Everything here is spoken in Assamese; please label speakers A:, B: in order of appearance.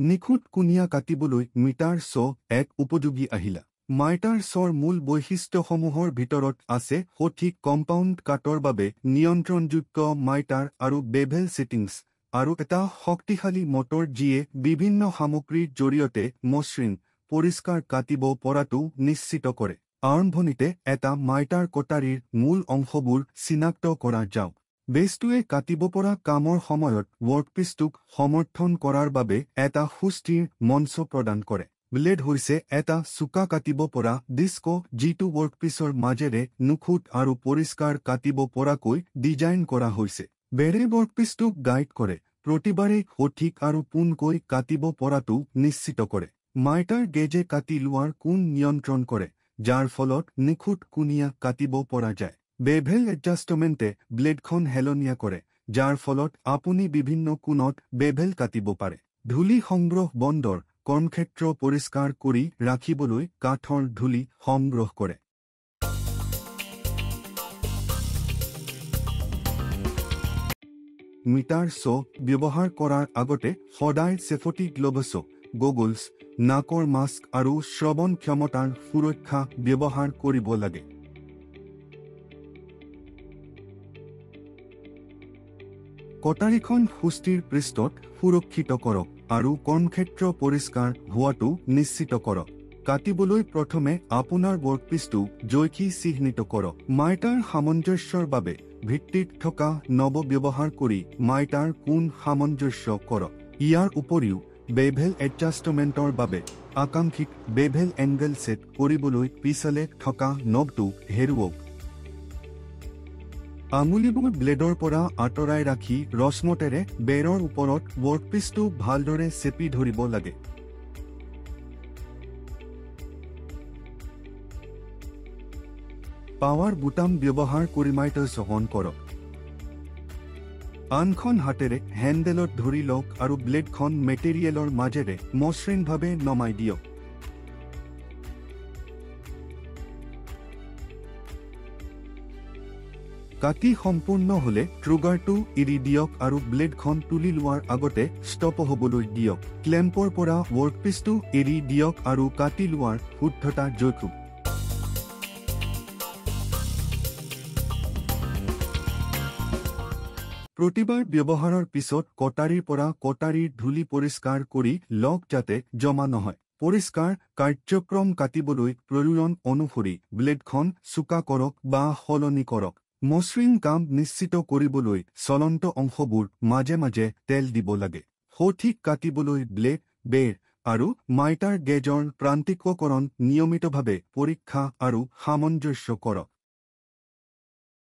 A: নিখুঁত কুনিয়া কাটিবলৈ মিটাৰ ছ এক উপযোগী আহিলা। মাইটাৰ ছৰ মূল বৈশিষ্ট্যসমূহৰ ভিতৰত আছে সঠিক কম্পাউণ্ড কাটৰ বাবে নিয়ন্ত্ৰণযোগ্য মাইটাৰ আৰু বেভেল ছেটিংছ, আৰু এটা শক্তিশালী মটৰ যিয়ে বিভিন্ন সামগ্ৰীৰ জৰিয়তে মসৃণ, পৰিষ্কাৰ কাটিব পৰাটো নিশ্চিত কৰে। আৰম্ভণিতে এটা মাইটাৰ কটাৰীৰ মূল অংশবোৰ চিনাক্ত কৰা যাওক। বেছটোৱে কাটিব পৰা কামৰ সময়ত ৱৰ্কপিছটোক সমৰ্থন কৰাৰ বাবে এটা সুস্থিৰ মঞ্চ প্ৰদান কৰে। ব্লেড হৈছে এটা চোকা কাটিব পৰা ডিস্ক যিটো ৱৰ্কপিছৰ মাজেৰে নিখুঁত আৰু পৰিষ্কাৰ কাটিব পৰাকৈ ডিজাইন কৰা হৈছে। বেৰে ৱৰ্কপিছটোক গাইড কৰে, প্ৰতিবাৰে সঠিক আৰু পোনকৈ কাটিব পৰাটো নিশ্চিত কৰে। মাইটাৰ গেজে কাটি লোৱাৰ কোণ নিয়ন্ত্ৰণ কৰে, যাৰ ফলত নিখুঁত কুনিয়া কাটিব পৰা যায়। বেভেল এডজাষ্টমেণ্টে ব্লেডখন হেলনীয়া কৰে, যাৰ ফলত আপুনি বিভিন্ন কোণত বেভেল কাটিব পাৰে। ধূলি সংগ্ৰহ বন্দৰ কৰ্মক্ষেত্ৰ পৰিষ্কাৰ কৰি ৰাখিবলৈ কাঠৰ ধূলি সংগ্ৰহ কৰে। মিটাৰ ছ ব্যৱহাৰ কৰাৰ আগতে সদায় ছেফটি গ্লভছ, গগলছ, নাকৰ মাস্ক আৰু শ্ৰৱণ ক্ষমতাৰ সুৰক্ষা ব্যৱহাৰ কৰিব লাগে। কটাৰীখন সুস্থিৰ পৃষ্ঠত সুৰক্ষিত কৰক আৰু কৰ্মক্ষেত্ৰ পৰিষ্কাৰ হোৱাটো নিশ্চিত কৰক। কাটিবলৈ প্ৰথমে আপোনাৰ ৱৰ্কপিছটো জৈকি চিহ্নিত কৰক। মাইটাৰ সামঞ্জস্যৰ বাবে ভিত্তিত থকা নব ব্যৱহাৰ কৰি মাইটাৰ কোণ সামঞ্জস্য কৰক। ইয়াৰ উপৰিও বেভেল এডজাষ্টমেণ্টৰ বাবে আকাংক্ষিত বেভেল এংগল ছেট কৰিবলৈ পিছলে থকা নবটো হেৰুৱাওক। আঙুলিবোৰ ব্লেডৰ পৰা আঁতৰাই ৰাখি ৰচমতেৰে বেৰৰ ওপৰত ৱৰ্কপিছটো ভালদৰে চেপি ধৰিব লাগে। পাৱাৰ বুটাম ব্যৱহাৰ কৰি মাইটাৰ অন কৰক। আনখন হাতেৰে হেণ্ডেলত ধৰি লওক আৰু ব্লেডখন মেটেৰিয়েলৰ মাজেৰে মসৃণভাৱে নমাই দিয়ক। কাটি সম্পূৰ্ণ হলে ট্ৰিগাৰটো এৰি দিয়ক আৰু ব্লেডখন তুলি লোৱাৰ আগতে ষ্টপ হ'বলৈ দিয়ক। ক্লেম্পৰ পৰা ৱৰ্কপিছটো এৰি দিয়ক আৰু কাটি লোৱাৰ শুদ্ধতা জোখক। প্ৰতিবাৰ ব্যৱহাৰৰ পিছত কটাৰীৰ পৰা কটাৰীৰ ধূলি পৰিষ্কাৰ কৰি লওক যাতে জমা নহয়। পৰিষ্কাৰ কাৰ্যক্ৰম কাটিবলৈ প্ৰয়োজন অনুসৰি ব্লেডখন চোকা কৰক বা সলনি কৰক। মসৃণ কাম নিশ্চিত কৰিবলৈ চলন্ত অংশবোৰ মাজে মাজে তেল দিব লাগে। সঠিক কাটিবলৈ ব্লেড, বেৰ আৰু মাইটাৰ গেজৰ প্ৰান্তিককৰণ নিয়মিতভাৱে পৰীক্ষা আৰু সামঞ্জস্য কৰক।